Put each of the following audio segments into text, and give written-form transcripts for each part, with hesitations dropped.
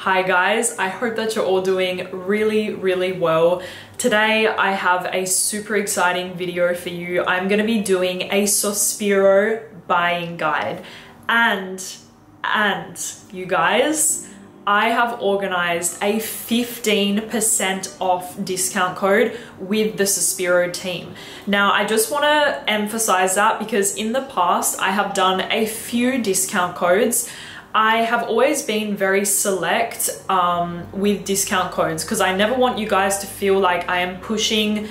Hi guys, I hope that you're all doing really well. Today I have a super exciting video for you. I'm going to be doing a SOSPIRO buying guide and you guys, I have organized a 15% off discount code with the SOSPIRO team. Now, I just want to emphasize that because in the past I have done a few discount codes. I have always been very select with discount codes because I never want you guys to feel like I am pushing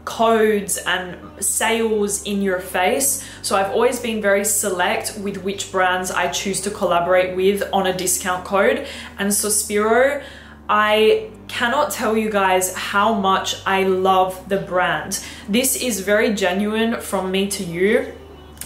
codes and sales in your face. So I've always been very select with which brands I choose to collaborate with on a discount code. And SOSPIRO, I cannot tell you guys how much I love the brand. This is very genuine from me to you.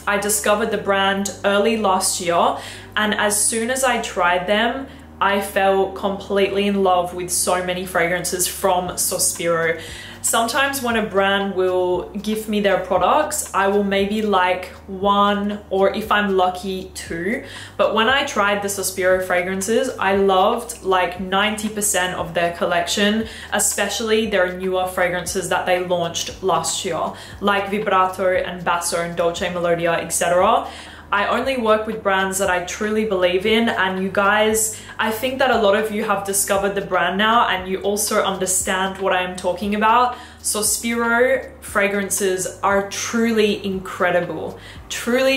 I discovered the brand early last year, and as soon as I tried them, I fell completely in love with so many fragrances from SOSPIRO. Sometimes when a brand will give me their products, I will maybe like one, or if I'm lucky, two. But when I tried the SOSPIRO fragrances, I loved like 90% of their collection, especially their newer fragrances that they launched last year, like VIBRATO and BASSO and DOLCE, MELODIA, etc. I only work with brands that I truly believe in, and you guys, I think that a lot of you have discovered the brand now and you also understand what I am talking about. SOSPIRO fragrances are truly incredible. Truly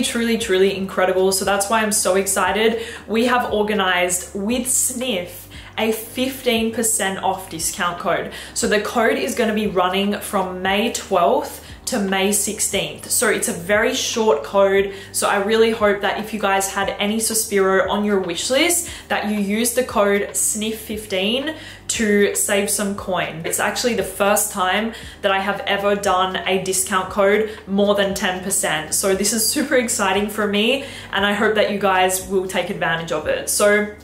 incredible. So that's why I'm so excited. We have organized with Sniff a 15% off discount code. So the code is going to be running from May 12th to May 16th. So it's a very short code. So I really hope that if you guys had any SOSPIRO on your wish list, that you use the code SNIFF15 to save some coin. It's actually the first time that I have ever done a discount code more than 10%. So this is super exciting for me, and I hope that you guys will take advantage of it. So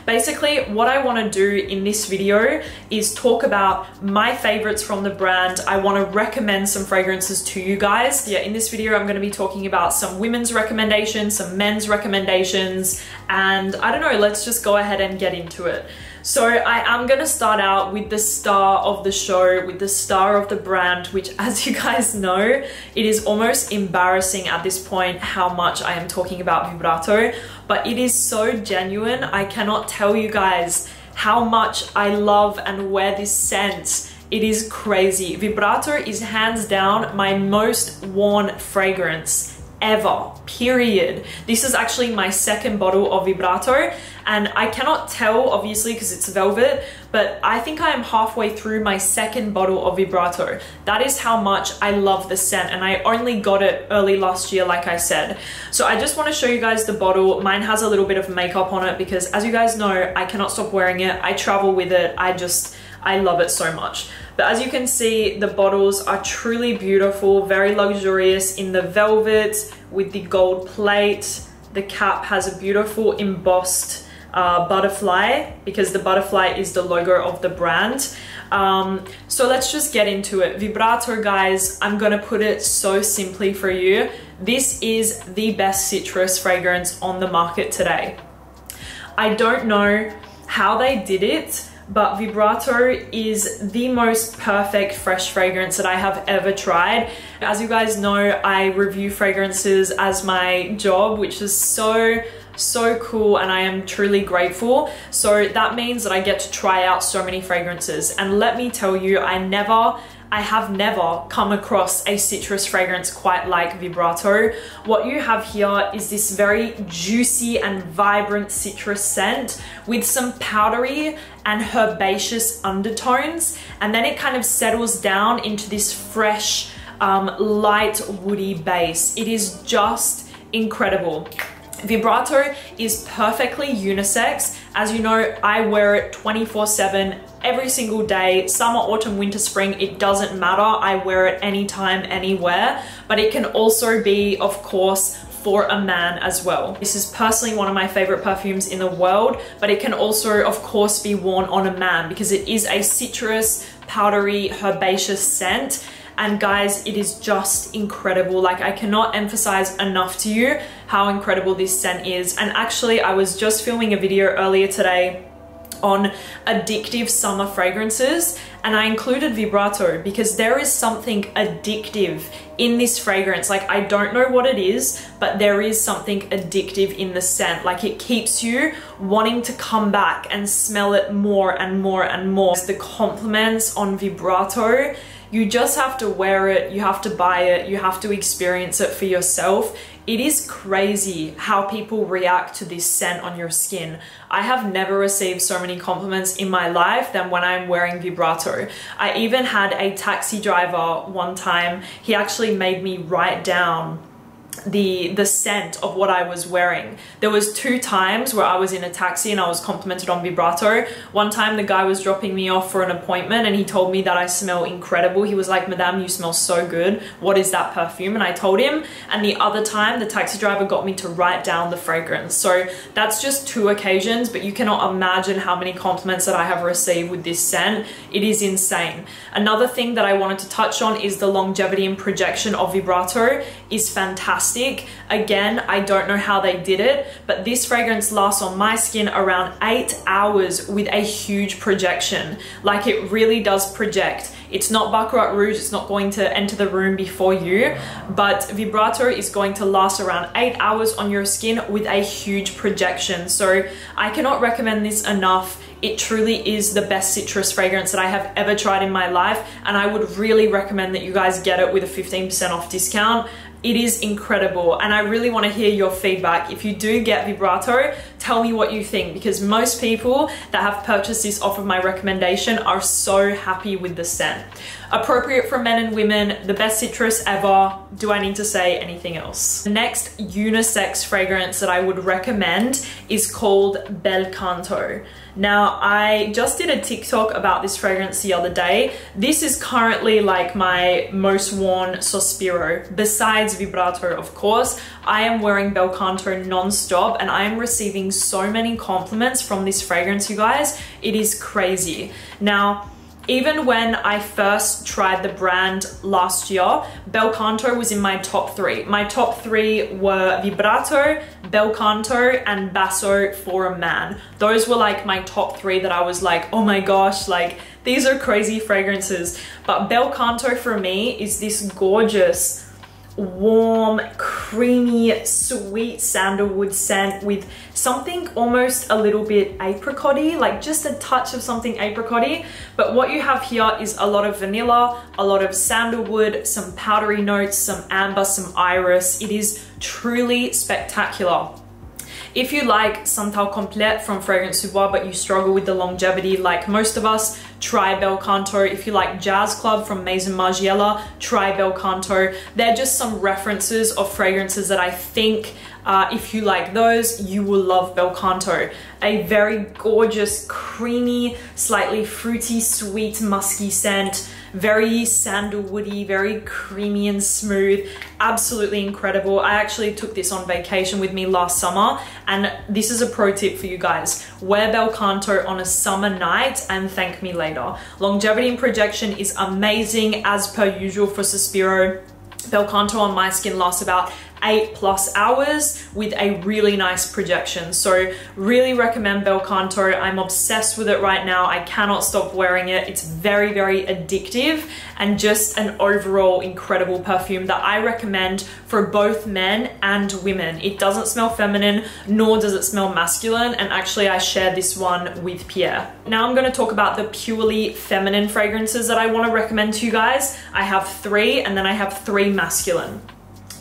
basically, what I want to do in this video is talk about my favorites from the brand. I want to recommend some fragrances to you guys. Yeah, in this video, I'm going to be talking about some women's recommendations, some men's recommendations, and I don't know, let's just go ahead and get into it. So I am going to start out with the star of the show, with the star of the brand, which, as you guys know, it is almost embarrassing at this point how much I am talking about VIBRATO, but it is so genuine. I cannot tell you guys how much I love and wear this scent. It is crazy. VIBRATO is hands down my most worn fragrance ever, period. This is actually my second bottle of VIBRATO, and I cannot tell obviously because it's velvet, but I think I am halfway through my second bottle of VIBRATO. That is how much I love the scent, and I only got it early last year, like I said. So I just want to show you guys the bottle. Mine has a little bit of makeup on it because, as you guys know, I cannot stop wearing it. I travel with it. I love it so much. But as you can see, the bottles are truly beautiful, very luxurious in the velvet with the gold plate. The cap has a beautiful embossed butterfly because the butterfly is the logo of the brand. So let's just get into it. VIBRATO, guys, I'm gonna put it so simply for you. This is the best citrus fragrance on the market today. I don't know how they did it, but VIBRATO is the most perfect fresh fragrance that I have ever tried. As you guys know, I review fragrances as my job, which is so cool, and I am truly grateful. So that means that I get to try out so many fragrances, and let me tell you, I have never come across a citrus fragrance quite like VIBRATO. What you have here is this very juicy and vibrant citrus scent with some powdery and herbaceous undertones, and then it kind of settles down into this fresh, light woody base. It is just incredible. VIBRATO is perfectly unisex. As you know, I wear it 24/7 every single day, summer, autumn, winter, spring, it doesn't matter. I wear it anytime, anywhere, but it can also be, of course, for a man as well. This is personally one of my favorite perfumes in the world, but it can also, of course, be worn on a man because it is a citrus, powdery, herbaceous scent. And guys, it is just incredible. Like, I cannot emphasize enough to you how incredible this scent is. And actually, I was just filming a video earlier today on addictive summer fragrances, and I included vibrato because there is something addictive in this fragrance. Like, I don't know what it is, but there is something addictive in the scent. Like, it keeps you wanting to come back and smell it more and more and more. The compliments on vibrato, you just have to wear it, you have to buy it, you have to experience it for yourself. It is crazy how people react to this scent on your skin. I have never received so many compliments in my life than when I'm wearing vibrato. I even had a taxi driver one time, he actually made me write down the scent of what I was wearing. There was 2 times where I was in a taxi and I was complimented on vibrato. One time the guy was dropping me off for an appointment and he told me that I smell incredible. He was like, "Madame, you smell so good. What is that perfume?" And I told him. And the other time the taxi driver got me to write down the fragrance. So that's just 2 occasions, but you cannot imagine how many compliments that I have received with this scent. It is insane. Another thing that I wanted to touch on is the longevity and projection of vibrato is fantastic. Again, I don't know how they did it, but this fragrance lasts on my skin around 8 hours with a huge projection. Like, it really does project. It's not Baccarat Rouge, it's not going to enter the room before you, but vibrato is going to last around 8 hours on your skin with a huge projection. So I cannot recommend this enough. It truly is the best citrus fragrance that I have ever tried in my life, and I would really recommend that you guys get it with a 15% off discount. It is incredible, and I really want to hear your feedback. If you do get vibrato, tell me what you think, because most people that have purchased this off of my recommendation are so happy with the scent. Appropriate for men and women, the best citrus ever. Do I need to say anything else? The next unisex fragrance that I would recommend is called Bel Canto. Now, I just did a TikTok about this fragrance the other day. This is currently like my most worn Sospiro, besides vibrato, of course. I am wearing Bel Canto non-stop, and I am receiving so many compliments from this fragrance, you guys. It is crazy. Now, even when I first tried the brand last year, Bel Canto was in my top 3. My top 3 were vibrato, Bel Canto, and Basso for a Man. Those were like my top 3 that I was like, oh my gosh, like, these are crazy fragrances. But Bel Canto for me is this gorgeous, warm, creamy, sweet sandalwood scent with something almost a little bit apricot-y, like just a touch of something apricot-y. But what you have here is a lot of vanilla, a lot of sandalwood, some powdery notes, some amber, some iris. It is truly spectacular. If you like Santal Complete from Fragrance du Bois, but you struggle with the longevity like most of us, try Bel Canto. If you like Jazz Club from Maison Margiela, try Bel Canto. They're just some references of fragrances that I think if you like those, you will love Bel Canto. A very gorgeous, creamy, slightly fruity, sweet, musky scent. Very sandalwoody, very creamy and smooth. Absolutely incredible. I actually took this on vacation with me last summer, and this is a pro tip for you guys. Wear Bel Canto on a summer night and thank me later. Longevity and projection is amazing, as per usual for Sospiro. Bel Canto on my skin lasts about 8+ hours with a really nice projection. So really recommend Bel Canto. I'm obsessed with it right now. I cannot stop wearing it. It's very, very addictive and just an overall incredible perfume that I recommend for both men and women. It doesn't smell feminine, nor does it smell masculine. And actually I shared this one with Pierre. Now I'm going to talk about the purely feminine fragrances that I want to recommend to you guys. I have 3, and then I have 3 masculine.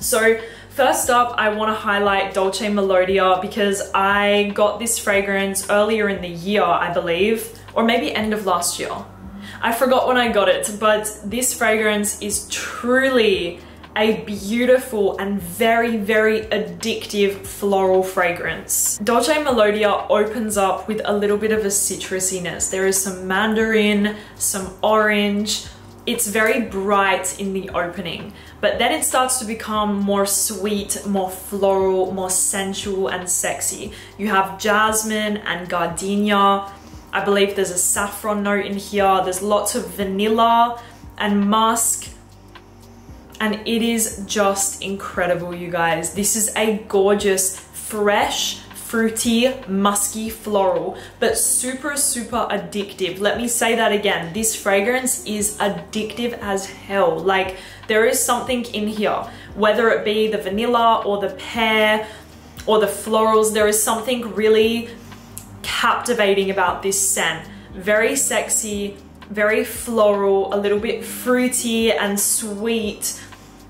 So first up, I want to highlight Dolce Melodia, because I got this fragrance earlier in the year, I believe, or maybe end of last year. I forgot when I got it, but this fragrance is truly a beautiful and very, very addictive floral fragrance. Dolce Melodia opens up with a little bit of a citrusiness. There is some mandarin, some orange. It's very bright in the opening, but then it starts to become more sweet, more floral, more sensual and sexy. You have jasmine and gardenia. I believe there's a saffron note in here. There's lots of vanilla and musk, and it is just incredible, you guys. This is a gorgeous, fresh, fruity, musky, floral, but super, super addictive. Let me say that again. This fragrance is addictive as hell. Like, there is something in here, whether it be the vanilla or the pear or the florals, there is something really captivating about this scent. Very sexy, very floral, a little bit fruity and sweet.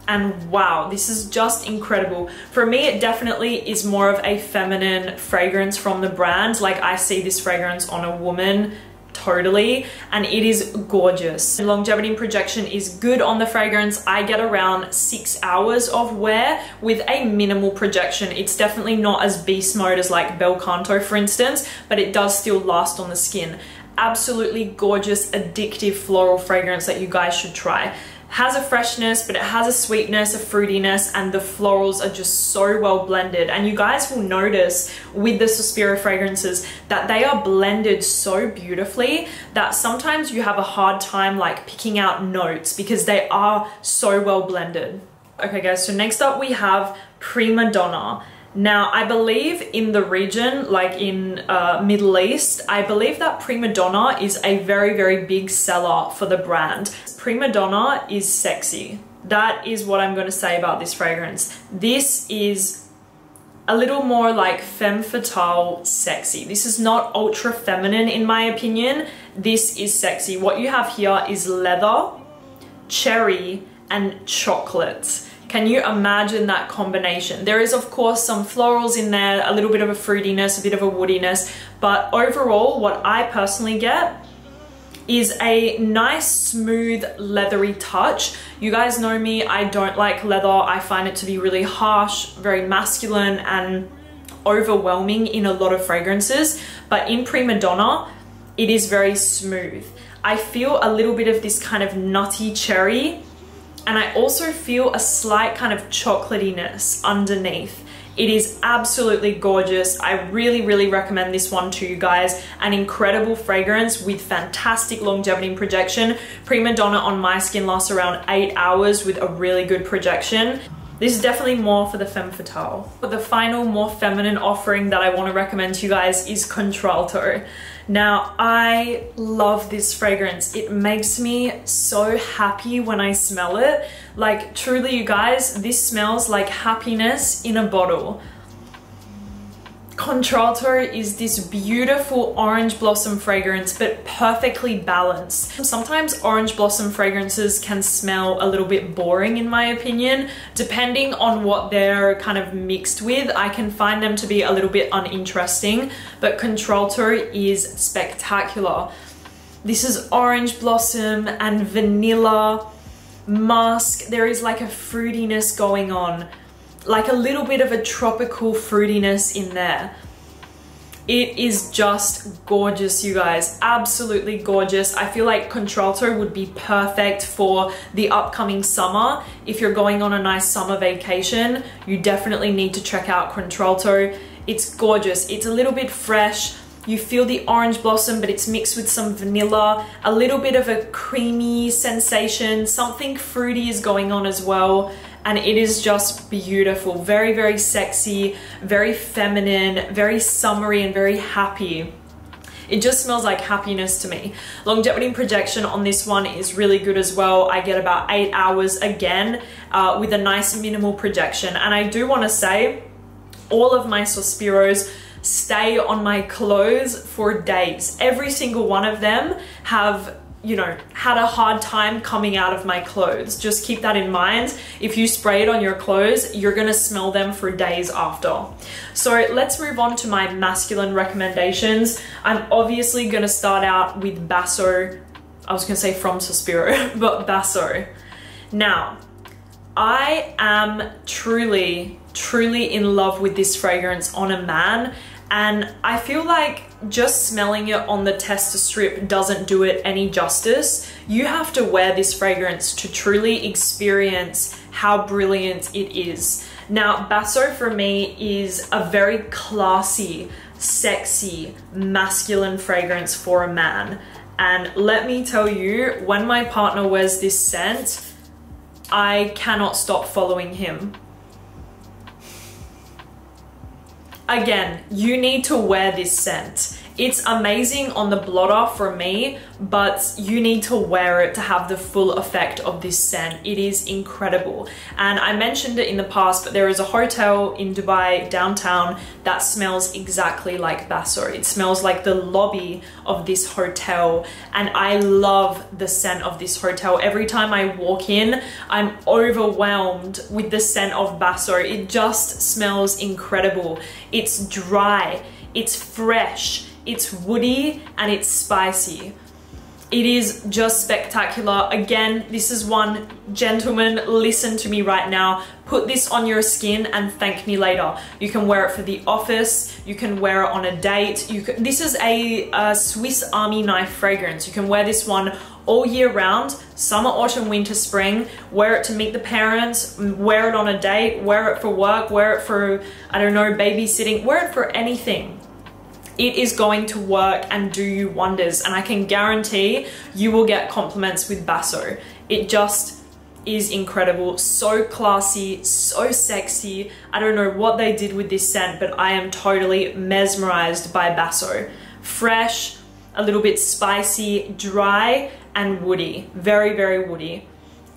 And wow, this is just incredible. For me, it definitely is more of a feminine fragrance from the brand. Like, I see this fragrance on a woman totally, and it is gorgeous. Longevity and projection is good on the fragrance. I get around 6 hours of wear with a minimal projection. It's definitely not as beast mode as like Bel Canto, for instance, but it does still last on the skin. Absolutely gorgeous, addictive floral fragrance that you guys should try. Has a freshness, but it has a sweetness, a fruitiness, and the florals are just so well blended. And you guys will notice with the SOSPIRO fragrances that they are blended so beautifully that sometimes you have a hard time like picking out notes because they are so well blended. Okay guys, so next up we have Prima Donna. Now, I believe in the region, like in Middle East, I believe that Prima Donna is a very, very big seller for the brand. Prima Donna is sexy. That is what I'm going to say about this fragrance. This is a little more like femme fatale sexy. This is not ultra feminine in my opinion. This is sexy. What you have here is leather, cherry, and chocolate. Can you imagine that combination? There is of course some florals in there, a little bit of a fruitiness, a bit of a woodiness, but overall what I personally get is a nice smooth leathery touch. You guys know me, I don't like leather. I find it to be really harsh, very masculine and overwhelming in a lot of fragrances, but in Prima Donna it is very smooth. I feel a little bit of this kind of nutty cherry, and I also feel a slight kind of chocolatiness underneath. It is absolutely gorgeous. I really, really recommend this one to you guys. An incredible fragrance with fantastic longevity and projection. Prima Donna on my skin lasts around 8 hours with a really good projection. This is definitely more for the femme fatale. But the final, more feminine offering that I want to recommend to you guys is Contralto. Now, I love this fragrance. It makes me so happy when I smell it. Like, truly, you guys, this smells like happiness in a bottle. Contralto is this beautiful orange blossom fragrance, but perfectly balanced. Sometimes orange blossom fragrances can smell a little bit boring in my opinion. Depending on what they're kind of mixed with, I can find them to be a little bit uninteresting, but Contralto is spectacular. This is orange blossom and vanilla, musk. There is like a fruitiness going on, like a little bit of a tropical fruitiness in there. It is just gorgeous, you guys. Absolutely gorgeous. I feel like Contralto would be perfect for the upcoming summer. If you're going on a nice summer vacation, you definitely need to check out Contralto. It's gorgeous. It's a little bit fresh. You feel the orange blossom, but it's mixed with some vanilla, a little bit of a creamy sensation. Something fruity is going on as well. And it is just beautiful. Very, very sexy, very feminine, very summery and very happy. It just smells like happiness to me. Longevity and projection on this one is really good as well. I get about 8 hours again with a nice minimal projection. And I do want to say all of my SOSPIROs stay on my clothes for days. Every single one of them have, you know, had a hard time coming out of my clothes. Just keep that in mind. If you spray it on your clothes, you're gonna smell them for days after. So let's move on to my masculine recommendations. I'm obviously gonna start out with BASSO. I was gonna say from SOSPIRO, but BASSO. Now, I am truly, truly in love with this fragrance on a man, and I feel like just smelling it on the tester strip doesn't do it any justice. You have to wear this fragrance to truly experience how brilliant it is. Now, BASSO for me is a very classy, sexy, masculine fragrance for a man. And let me tell you, when my partner wears this scent, I cannot stop following him. Again, you need to wear this scent. It's amazing on the blotter for me, but you need to wear it to have the full effect of this scent. It is incredible. And I mentioned it in the past, but there is a hotel in Dubai downtown that smells exactly like Basso. It smells like the lobby of this hotel, and I love the scent of this hotel. Every time I walk in, I'm overwhelmed with the scent of Basso. It just smells incredible. It's dry, it's fresh, it's woody, and it's spicy. It is just spectacular. Again, this is one, gentlemen, listen to me right now. Put this on your skin and thank me later. You can wear it for the office. You can wear it on a date. This is a Swiss Army knife fragrance. You can wear this one all year round, summer, autumn, winter, spring. Wear it to meet the parents, wear it on a date, wear it for work, wear it for, I don't know, babysitting, wear it for anything. It is going to work and do you wonders, and I can guarantee you will get compliments with Basso. It just is incredible, so classy, so sexy. I don't know what they did with this scent, but I am totally mesmerized by Basso. Fresh, a little bit spicy, dry, and woody. Very, very woody.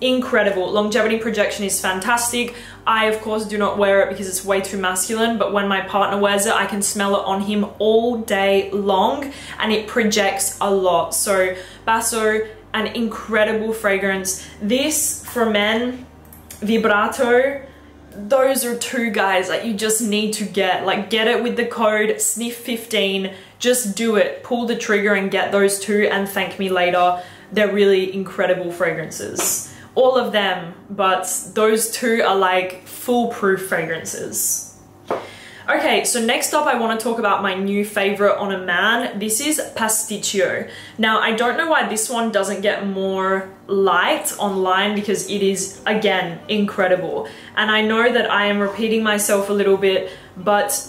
Incredible. Longevity projection is fantastic. I, of course, do not wear it because it's way too masculine, but when my partner wears it, I can smell it on him all day long, and it projects a lot. So Basso, an incredible fragrance. This, for men, Vibrato, those are two guys that you just need to get. Like, get it with the code SNIFF15. Just do it. Pull the trigger and get those two and thank me later. They're really incredible fragrances. All of them, but those two are like foolproof fragrances. Okay, so next up I want to talk about my new favorite on a man. This is Pasticcio. Now, I don't know why this one doesn't get more light online, because it is, again, incredible. And I know that I am repeating myself a little bit, but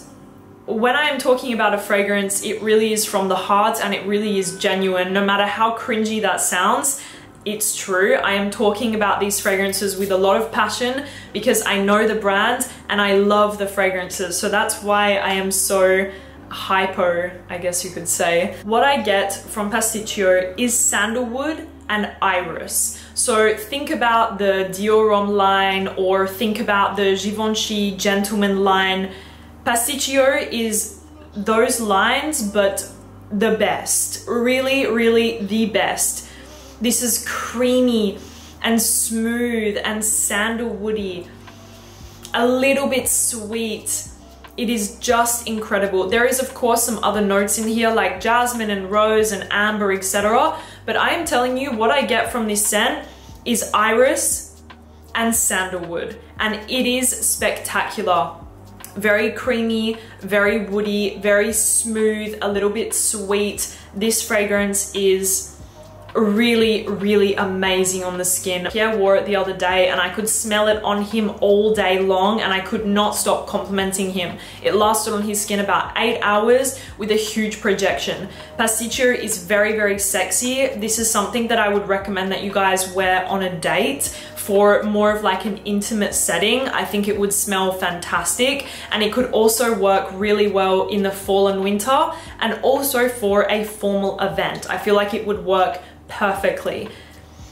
when I am talking about a fragrance, it really is from the heart and it really is genuine. No matter how cringy that sounds, it's true. I am talking about these fragrances with a lot of passion because I know the brand and I love the fragrances. So that's why I am so hypo, I guess you could say. What I get from Pasticcio is sandalwood and iris. So think about the Dior Homme line, or think about the Givenchy Gentleman line. Pasticcio is those lines, but the best. Really, really the best. This is creamy and smooth and sandalwoody, a little bit sweet. It is just incredible. There is, of course, some other notes in here like jasmine and rose and amber, etc. But I am telling you, what I get from this scent is iris and sandalwood, and it is spectacular. Very creamy, very woody, very smooth, a little bit sweet. This fragrance is really, really amazing on the skin. Pierre wore it the other day and I could smell it on him all day long and I could not stop complimenting him. It lasted on his skin about 8 hours with a huge projection. Pasticcio is very, very sexy. This is something that I would recommend that you guys wear on a date for more of like an intimate setting. I think it would smell fantastic, and it could also work really well in the fall and winter, and also for a formal event. I feel like it would work perfectly.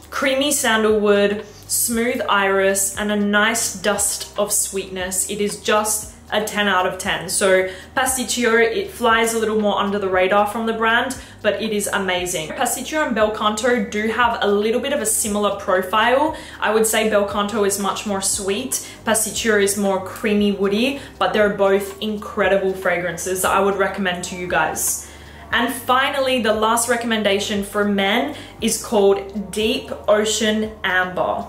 Creamy sandalwood, smooth iris, and a nice dust of sweetness. It is just a 10 out of 10. So Pasticcio, it flies a little more under the radar from the brand, but it is amazing. Pasticcio and Bel Canto do have a little bit of a similar profile. I would say Bel Canto is much more sweet. Pasticcio is more creamy woody, but they're both incredible fragrances that I would recommend to you guys. And finally, the last recommendation for men is called Deep Ocean Amber.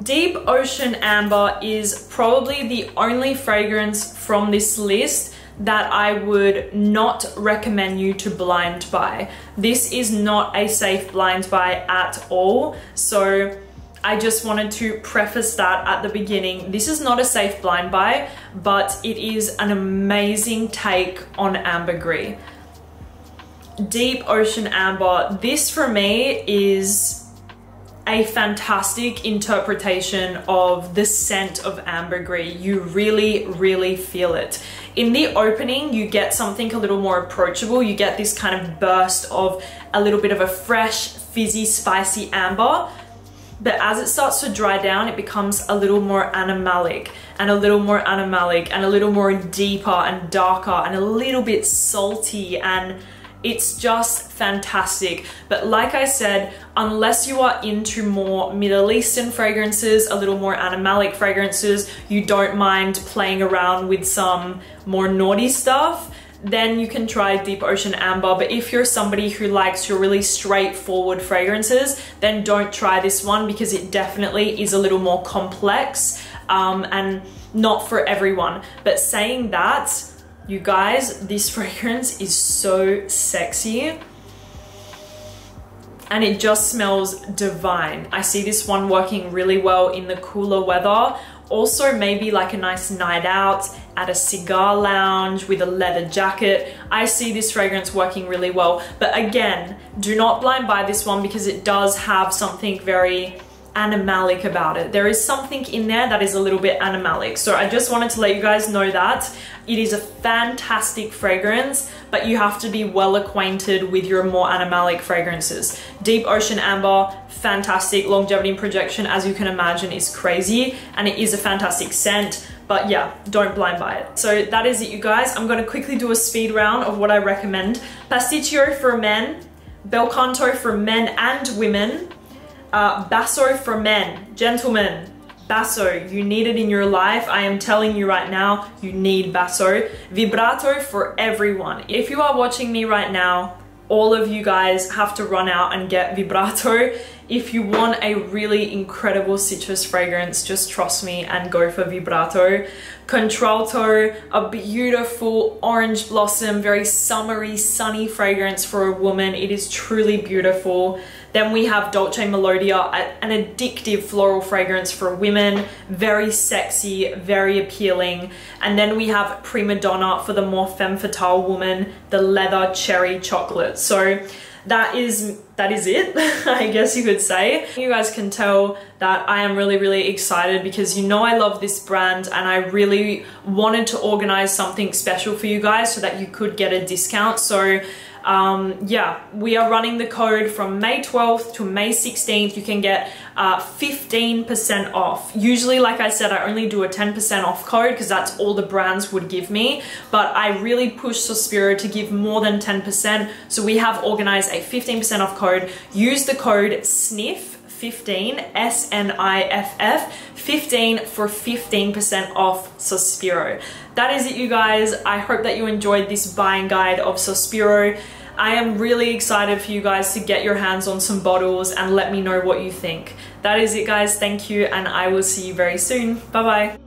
Deep Ocean Amber is probably the only fragrance from this list that I would not recommend you to blind buy. This is not a safe blind buy at all. So I just wanted to preface that at the beginning. This is not a safe blind buy, but it is an amazing take on ambergris. Deep Ocean Amber, this for me is a fantastic interpretation of the scent of ambergris. You really, really feel it. In the opening, you get something a little more approachable. You get this kind of burst of a little bit of a fresh, fizzy, spicy amber. But as it starts to dry down, it becomes a little more animalic and a little more animalic and a little more deeper and darker and a little bit salty, and it's just fantastic. But like I said, unless you are into more Middle Eastern fragrances, a little more animalic fragrances, you don't mind playing around with some more naughty stuff, then you can try Deep Ocean Amber. But if you're somebody who likes your really straightforward fragrances, then don't try this one, because it definitely is a little more complex and not for everyone. But saying that, you guys, this fragrance is so sexy and it just smells divine. I see this one working really well in the cooler weather. Also maybe like a nice night out at a cigar lounge with a leather jacket. I see this fragrance working really well. But again, do not blind buy this one, because it does have something very animalic about it. There is something in there that is a little bit animalic. So I just wanted to let you guys know that. It is a fantastic fragrance, but you have to be well acquainted with your more animalic fragrances. Deep Ocean Amber, fantastic. Longevity and projection, as you can imagine, is crazy, and it is a fantastic scent. But yeah, don't blind buy it. So that is it, you guys. I'm gonna quickly do a speed round of what I recommend. Pasticcio for men, Bel Canto for men and women, Basso for men. Gentlemen, Basso, you need it in your life. I am telling you right now, you need Basso. Vibrato for everyone. If you are watching me right now, all of you guys have to run out and get Vibrato. If you want a really incredible citrus fragrance, just trust me and go for Vibrato. Contralto, a beautiful orange blossom, very summery, sunny fragrance for a woman. It is truly beautiful. Then we have Dolce Melodia, an addictive floral fragrance for women, very sexy, very appealing. And then we have Prima Donna for the more femme fatale woman, the leather cherry chocolate. So that is it, I guess you could say. You guys can tell that I am really, really excited, because you know I love this brand and I really wanted to organize something special for you guys so that you could get a discount. So yeah, we are running the code from May 12th to May 16th. You can get 15% off. Usually, like I said, I only do a 10% off code because that's all the brands would give me, but I really push Sospiro to give more than 10%. So we have organized a 15% off code. Use the code SNIFF15, SNIFF 15 for 15% off Sospiro. That is it, you guys. I hope that you enjoyed this buying guide of Sospiro. I am really excited for you guys to get your hands on some bottles and let me know what you think. That is it, guys. Thank you, and I will see you very soon. Bye bye.